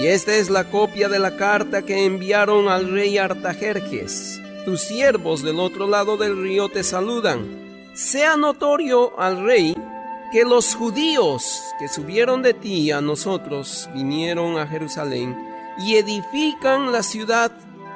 Y esta es la copia de la carta que enviaron al rey Artajerjes. Tus siervos del otro lado del río te saludan. Sea notorio al rey que los judíos que subieron de ti a nosotros vinieron a Jerusalén y edifican la ciudad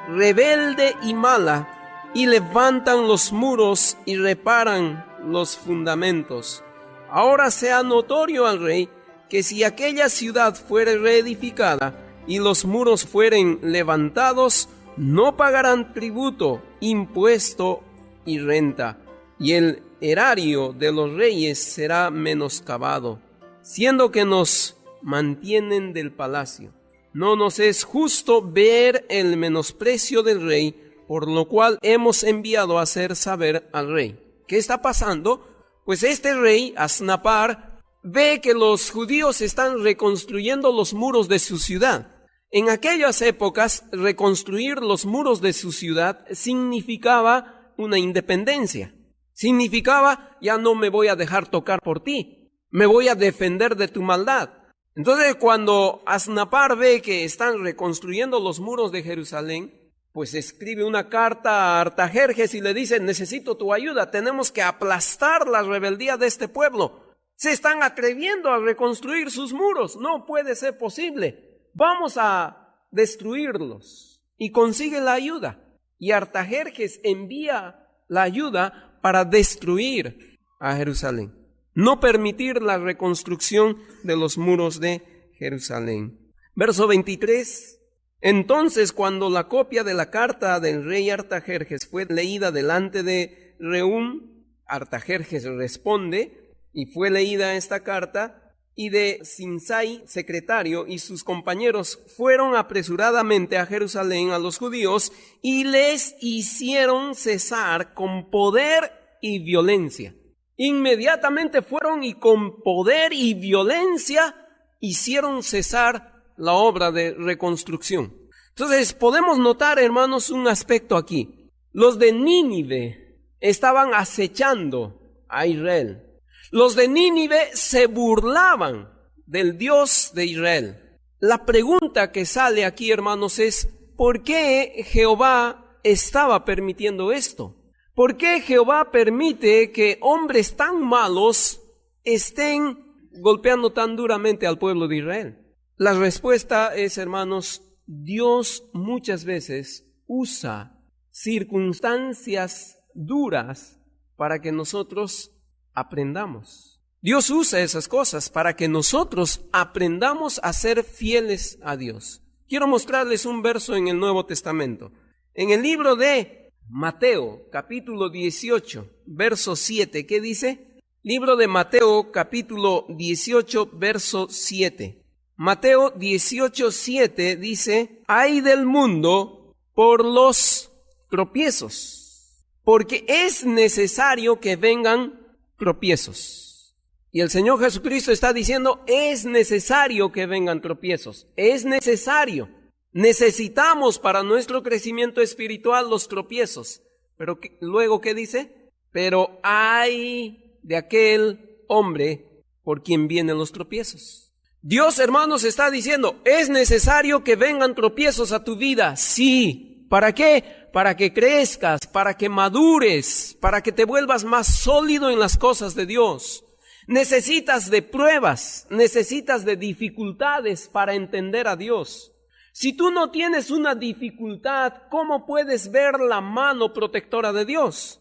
rebelde y mala, y levantan los muros y reparan los fundamentos. Ahora sea notorio al rey que si aquella ciudad fuere reedificada y los muros fueren levantados, no pagarán tributo, impuesto y renta, y el erario de los reyes será menoscabado, siendo que nos mantienen del palacio. No nos es justo ver el menosprecio del rey, por lo cual hemos enviado a hacer saber al rey. ¿Qué está pasando? Pues este rey, Asnapar, ve que los judíos están reconstruyendo los muros de su ciudad. En aquellas épocas, reconstruir los muros de su ciudad significaba una independencia. Significaba, ya no me voy a dejar tocar por ti, me voy a defender de tu maldad. Entonces, cuando Asnapar ve que están reconstruyendo los muros de Jerusalén, pues escribe una carta a Artajerjes y le dice: necesito tu ayuda, tenemos que aplastar la rebeldía de este pueblo. Se están atreviendo a reconstruir sus muros, no puede ser posible, vamos a destruirlos. Y consigue la ayuda, y Artajerjes envía la ayuda para destruir a Jerusalén, no permitir la reconstrucción de los muros de Jerusalén. Verso 23. Entonces, cuando la copia de la carta del rey Artajerjes fue leída delante de Reum, Artajerjes responde, y fue leída esta carta, y de Sinsai, secretario, y sus compañeros fueron apresuradamente a Jerusalén a los judíos y les hicieron cesar con poder y violencia. Inmediatamente fueron y con poder y violencia hicieron cesar la obra de reconstrucción. Entonces podemos notar, hermanos, un aspecto aquí. Los de Nínive estaban acechando a Israel. Los de Nínive se burlaban del Dios de Israel. La pregunta que sale aquí, hermanos, es: ¿por qué Jehová estaba permitiendo esto? ¿Por qué Jehová permite que hombres tan malos estén golpeando tan duramente al pueblo de Israel? La respuesta es, hermanos, Dios muchas veces usa circunstancias duras para que nosotros aprendamos. Dios usa esas cosas para que nosotros aprendamos a ser fieles a Dios. Quiero mostrarles un verso en el Nuevo Testamento. En el libro de Mateo, capítulo 18, verso 7, ¿qué dice? Libro de Mateo, capítulo 18, verso 7. Mateo 18, 7 dice: ay del mundo por los tropiezos, porque es necesario que vengan tropiezos. Y el Señor Jesucristo está diciendo: es necesario que vengan tropiezos, es necesario. Necesitamos para nuestro crecimiento espiritual los tropiezos. Pero luego, ¿qué dice? Pero ay de aquel hombre por quien vienen los tropiezos. Dios, hermanos, está diciendo: es necesario que vengan tropiezos a tu vida. Sí. ¿Para qué? Para que crezcas, para que madures, para que te vuelvas más sólido en las cosas de Dios. Necesitas de pruebas, necesitas de dificultades para entender a Dios. Si tú no tienes una dificultad, ¿cómo puedes ver la mano protectora de Dios?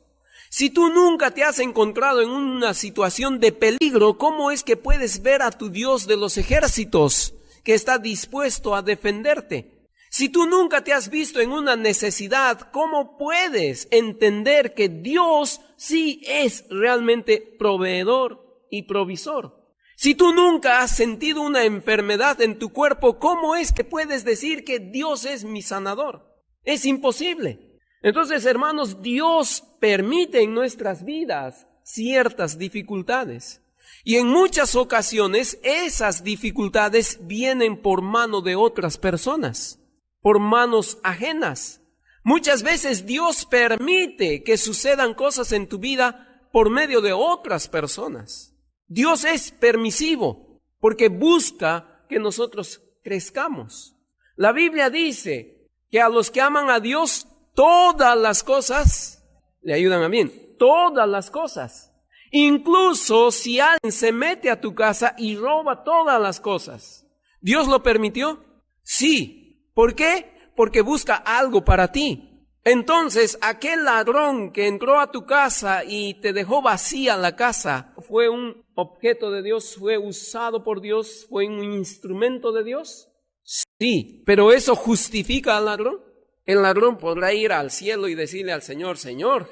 Si tú nunca te has encontrado en una situación de peligro, ¿cómo es que puedes ver a tu Dios de los ejércitos que está dispuesto a defenderte? Si tú nunca te has visto en una necesidad, ¿cómo puedes entender que Dios sí es realmente proveedor y provisor? Si tú nunca has sentido una enfermedad en tu cuerpo, ¿cómo es que puedes decir que Dios es mi sanador? Es imposible. Entonces, hermanos, Dios permite en nuestras vidas ciertas dificultades. Y en muchas ocasiones esas dificultades vienen por mano de otras personas, por manos ajenas. Muchas veces Dios permite que sucedan cosas en tu vida por medio de otras personas. Dios es permisivo porque busca que nosotros crezcamos. La Biblia dice que a los que aman a Dios, todas las cosas le ayudan a bien. Todas las cosas. Incluso si alguien se mete a tu casa y roba todas las cosas. ¿Dios lo permitió? Sí. ¿Por qué? Porque busca algo para ti. Entonces, aquel ladrón que entró a tu casa y te dejó vacía la casa, ¿fue un objeto de Dios? ¿Fue usado por Dios? ¿Fue un instrumento de Dios? Sí, pero ¿eso justifica al ladrón? El ladrón podrá ir al cielo y decirle al Señor, Señor,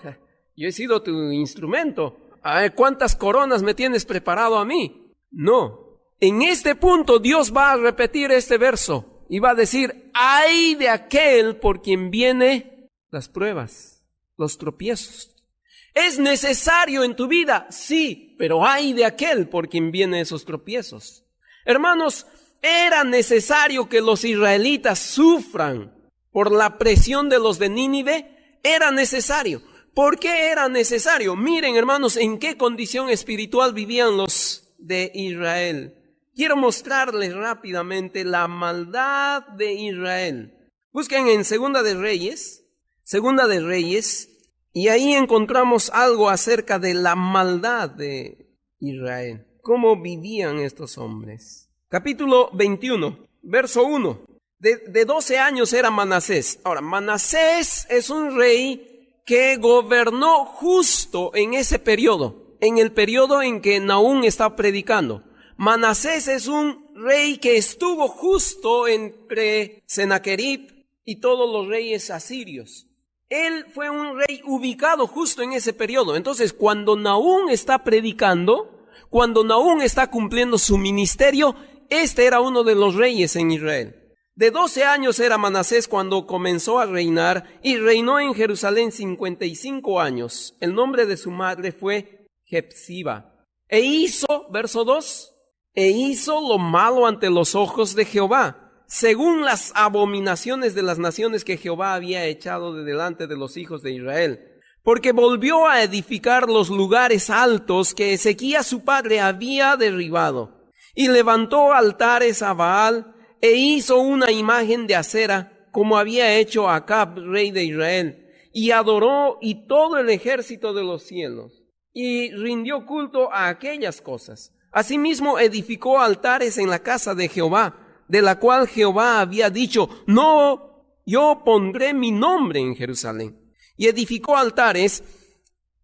yo he sido tu instrumento. A ver, ¿cuántas coronas me tienes preparado a mí? No. En este punto Dios va a repetir este verso y va a decir, ay de aquel por quien viene las pruebas, los tropiezos. ¿Es necesario en tu vida? Sí, pero ay de aquel por quien vienen esos tropiezos. Hermanos, era necesario que los israelitas sufran por la presión de los de Nínive. Era necesario. ¿Por qué era necesario? Miren, hermanos, en qué condición espiritual vivían los de Israel. Quiero mostrarles rápidamente la maldad de Israel. Busquen en Segunda de Reyes, y ahí encontramos algo acerca de la maldad de Israel. ¿Cómo vivían estos hombres? Capítulo 21, verso 1. De 12 años era Manasés. Ahora, Manasés es un rey que gobernó justo en ese periodo, en el periodo en que Nahum está predicando. Manasés es un rey que estuvo justo entre Sennacherib y todos los reyes asirios. Él fue un rey ubicado justo en ese periodo. Entonces, cuando Nahum está predicando, cuando Nahum está cumpliendo su ministerio, este era uno de los reyes en Israel. De 12 años era Manasés cuando comenzó a reinar y reinó en Jerusalén 55 años. El nombre de su madre fue Jepsiba. E hizo, verso 2, e hizo lo malo ante los ojos de Jehová, según las abominaciones de las naciones que Jehová había echado de delante de los hijos de Israel. Porque volvió a edificar los lugares altos que Ezequías su padre había derribado. Y levantó altares a Baal, e hizo una imagen de acera, como había hecho Acab, rey de Israel. Y adoró y todo el ejército de los cielos. Y rindió culto a aquellas cosas. Asimismo edificó altares en la casa de Jehová, de la cual Jehová había dicho, no, yo pondré mi nombre en Jerusalén. Y edificó altares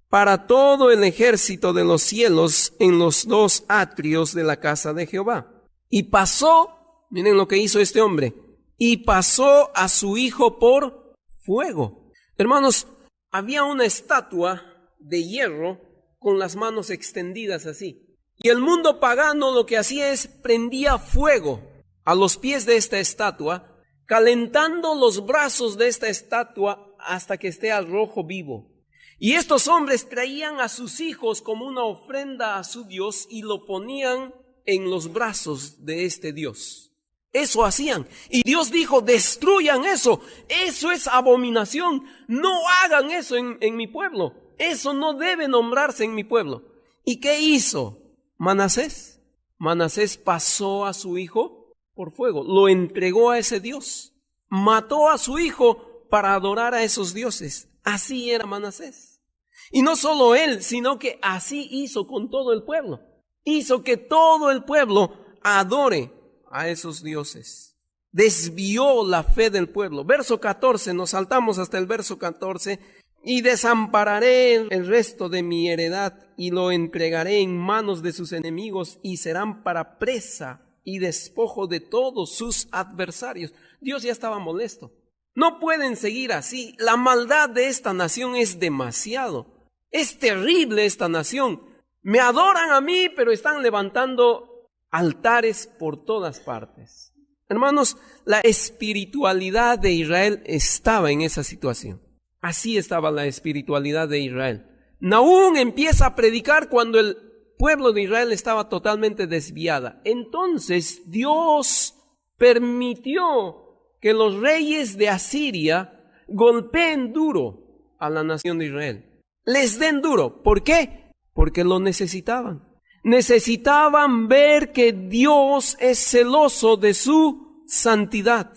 para todo el ejército de los cielos en los 2 atrios de la casa de Jehová. Y pasó, miren lo que hizo este hombre, y pasó a su hijo por fuego. Hermanos, había una estatua de hierro con las manos extendidas así. Y el mundo pagano lo que hacía es prendía fuego a los pies de esta estatua, calentando los brazos de esta estatua hasta que esté al rojo vivo. Y estos hombres traían a sus hijos como una ofrenda a su Dios y lo ponían en los brazos de este Dios. Eso hacían. Y Dios dijo, destruyan eso. Eso es abominación. No hagan eso en mi pueblo. Eso no debe nombrarse en mi pueblo. ¿Y qué hizo Manasés? Manasés pasó a su hijo por fuego, lo entregó a ese Dios, mató a su hijo para adorar a esos dioses. Así era Manasés. Y no solo él, sino que así hizo con todo el pueblo. Hizo que todo el pueblo adore a esos dioses. Desvió la fe del pueblo. Verso 14, nos saltamos hasta el verso 14. Y desampararé el resto de mi heredad y lo entregaré en manos de sus enemigos y serán para presa y despojo de todos sus adversarios. Dios ya estaba molesto. No pueden seguir así. La maldad de esta nación es demasiado. Es terrible esta nación. Me adoran a mí, pero están levantando altares por todas partes. Hermanos, la espiritualidad de Israel estaba en esa situación. Así estaba la espiritualidad de Israel. Nahum empieza a predicar cuando el pueblo de Israel estaba totalmente desviada. Entonces Dios permitió que los reyes de Asiria golpeen duro a la nación de Israel. Les den duro. ¿Por qué? Porque lo necesitaban. Necesitaban ver que Dios es celoso de su santidad.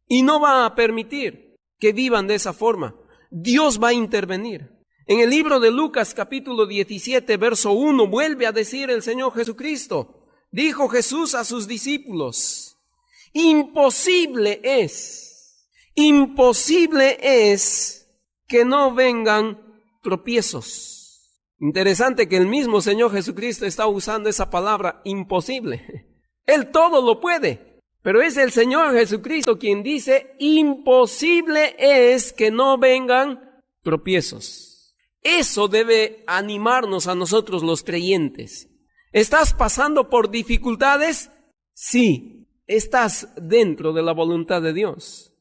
y no va a permitir que vivan de esa forma. Dios va a intervenir. En el libro de Lucas capítulo 17, verso 1, vuelve a decir el Señor Jesucristo. Dijo Jesús a sus discípulos, imposible es que no vengan tropiezos. Interesante que el mismo Señor Jesucristo está usando esa palabra imposible. Él todo lo puede, pero es el Señor Jesucristo quien dice, imposible es que no vengan tropiezos. Eso debe animarnos a nosotros los creyentes. ¿Estás pasando por dificultades? Sí, estás dentro de la voluntad de Dios.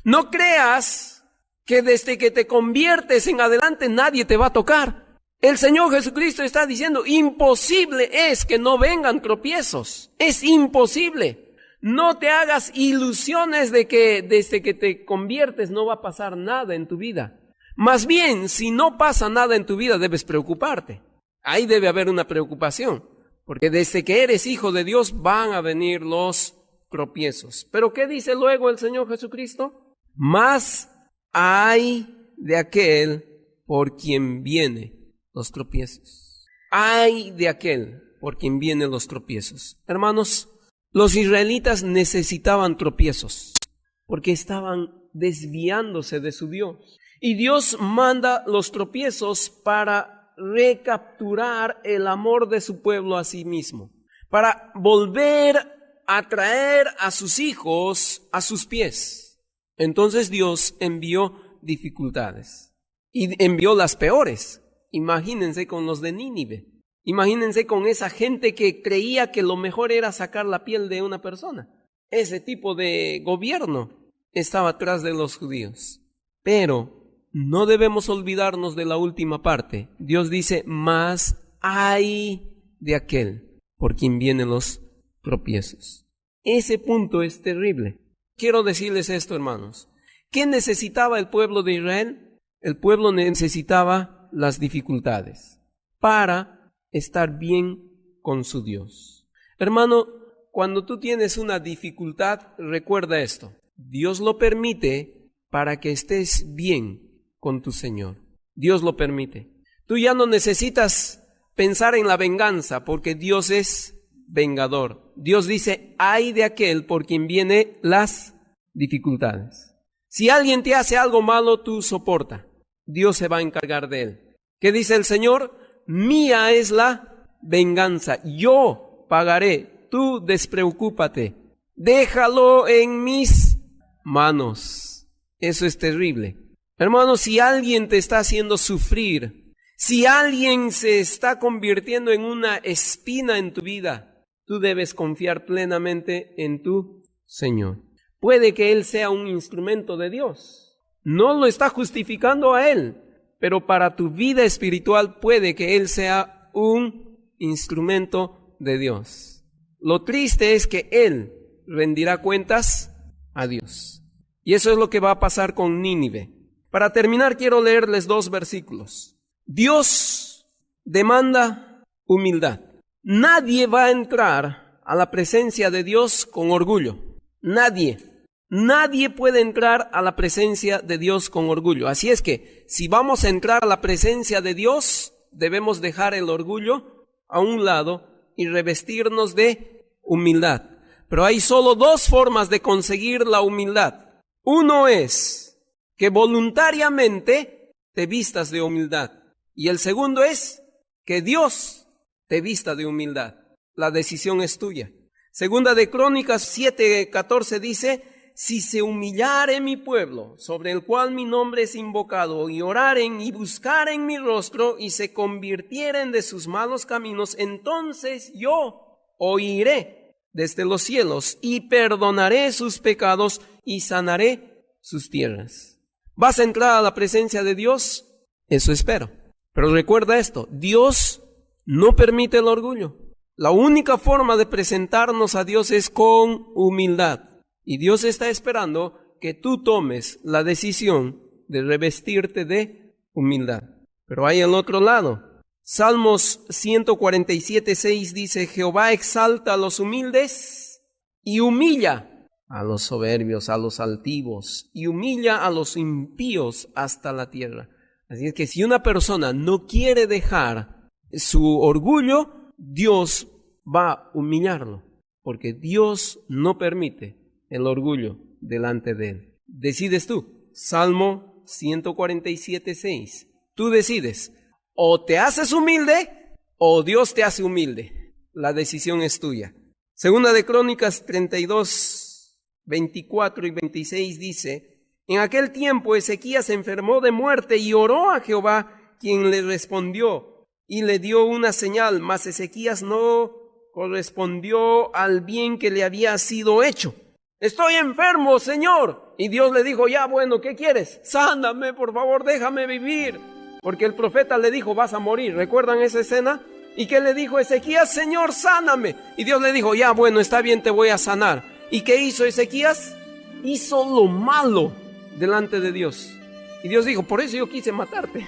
No creas que desde que te conviertes en adelante nadie te va a tocar. El Señor Jesucristo está diciendo, imposible es que no vengan tropiezos. Es imposible. No te hagas ilusiones de que desde que te conviertes no va a pasar nada en tu vida. Más bien, si no pasa nada en tu vida, debes preocuparte. Ahí debe haber una preocupación, porque desde que eres hijo de Dios van a venir los tropiezos. ¿Pero qué dice luego el Señor Jesucristo? Más hay de aquel por quien vienen los tropiezos. Hay de aquel por quien vienen los tropiezos. Hermanos, los israelitas necesitaban tropiezos, porque estaban desviándose de su Dios. Y Dios manda los tropiezos para recapturar el amor de su pueblo a sí mismo, para volver a traer a sus hijos a sus pies. Entonces Dios envió dificultades y envió las peores. Imagínense con los de Nínive. Imagínense con esa gente que creía que lo mejor era sacar la piel de una persona. Ese tipo de gobierno estaba atrás de los judíos. Pero no debemos olvidarnos de la última parte. Dios dice, más hay de aquel por quien vienen los tropiezos. Ese punto es terrible. Quiero decirles esto, hermanos. ¿Qué necesitaba el pueblo de Israel? El pueblo necesitaba las dificultades para estar bien con su Dios. Hermano, cuando tú tienes una dificultad, recuerda esto. Dios lo permite para que estés bien con tu Señor. Dios lo permite. Tú ya no necesitas pensar en la venganza, porque Dios es vengador. Dios dice, ay de aquel por quien vienen las dificultades. Si alguien te hace algo malo, tú soporta. Dios se va a encargar de él. ¿Qué dice el Señor? Mía es la venganza. Yo pagaré. Tú despreocúpate. Déjalo en mis manos. Eso es terrible. Hermano, si alguien te está haciendo sufrir, si alguien se está convirtiendo en una espina en tu vida, tú debes confiar plenamente en tu Señor. Puede que Él sea un instrumento de Dios. No lo está justificando a Él, pero para tu vida espiritual puede que Él sea un instrumento de Dios. Lo triste es que Él rendirá cuentas a Dios. Y eso es lo que va a pasar con Nínive. Para terminar, quiero leerles 2 versículos. Dios demanda humildad. Nadie va a entrar a la presencia de Dios con orgullo. Nadie puede entrar a la presencia de Dios con orgullo. Así es que, si vamos a entrar a la presencia de Dios, debemos dejar el orgullo a un lado y revestirnos de humildad. Pero hay solo 2 formas de conseguir la humildad. Uno es que voluntariamente te vistas de humildad. Y el segundo es que Dios te vista de humildad. La decisión es tuya. Segunda de Crónicas 7:14 dice, si se humillare mi pueblo, sobre el cual mi nombre es invocado, y oraren y buscaren mi rostro, y se convirtieren de sus malos caminos, entonces yo oiré desde los cielos, y perdonaré sus pecados, y sanaré sus tierras. ¿Vas a entrar a la presencia de Dios? Eso espero. Pero recuerda esto, Dios no permite el orgullo. La única forma de presentarnos a Dios es con humildad. Y Dios está esperando que tú tomes la decisión de revestirte de humildad. Pero hay el otro lado. Salmos 147:6 dice, Jehová exalta a los humildes y humilla a los soberbios, a los altivos, y humilla a los impíos hasta la tierra. Así es que si una persona no quiere dejar su orgullo, Dios va a humillarlo, porque Dios no permite el orgullo delante de él. Decides tú. Salmo 147:6. Tú decides, o te haces humilde o Dios te hace humilde. La decisión es tuya. Segunda de Crónicas 32:24 y 26 dice: en aquel tiempo Ezequías se enfermó de muerte y oró a Jehová, quien le respondió y le dio una señal, mas Ezequías no correspondió al bien que le había sido hecho. Estoy enfermo, Señor. Y Dios le dijo, ya bueno, ¿qué quieres? Sáname, por favor, déjame vivir. Porque el profeta le dijo, vas a morir. ¿Recuerdan esa escena? ¿Y qué le dijo Ezequías? Señor, sáname. Y Dios le dijo, ya bueno, está bien, te voy a sanar. ¿Y qué hizo Ezequías? Hizo lo malo delante de Dios. Y Dios dijo, por eso yo quise matarte,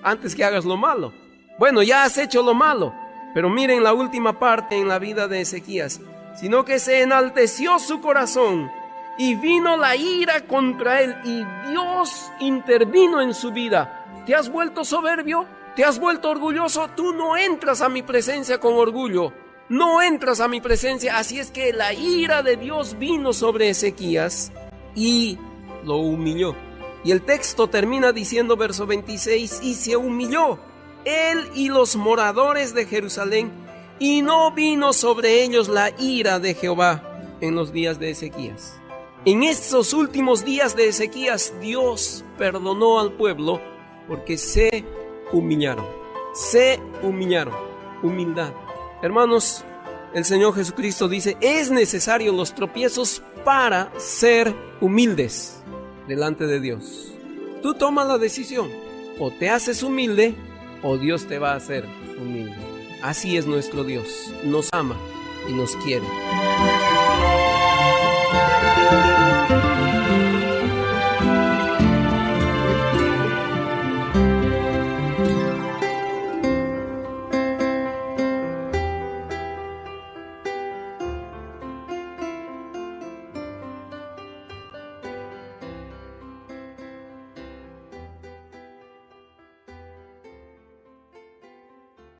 antes que hagas lo malo. Bueno, ya has hecho lo malo. Pero miren la última parte en la vida de Ezequías. Sino que se enalteció su corazón y vino la ira contra él y Dios intervino en su vida. ¿Te has vuelto soberbio? ¿Te has vuelto orgulloso? Tú no entras a mi presencia con orgullo. No entras a mi presencia. Así es que la ira de Dios vino sobre Ezequías y lo humilló. Y el texto termina diciendo, verso 26, y se humilló él y los moradores de Jerusalén, y no vino sobre ellos la ira de Jehová en los días de Ezequías. En estos últimos días de Ezequías, Dios perdonó al pueblo porque se humillaron. Se humillaron. Humildad. Hermanos, el Señor Jesucristo dice, es necesario los tropiezos para ser humildes delante de Dios. Tú tomas la decisión. O te haces humilde o Dios te va a hacer humilde. Así es nuestro Dios, nos ama y nos quiere.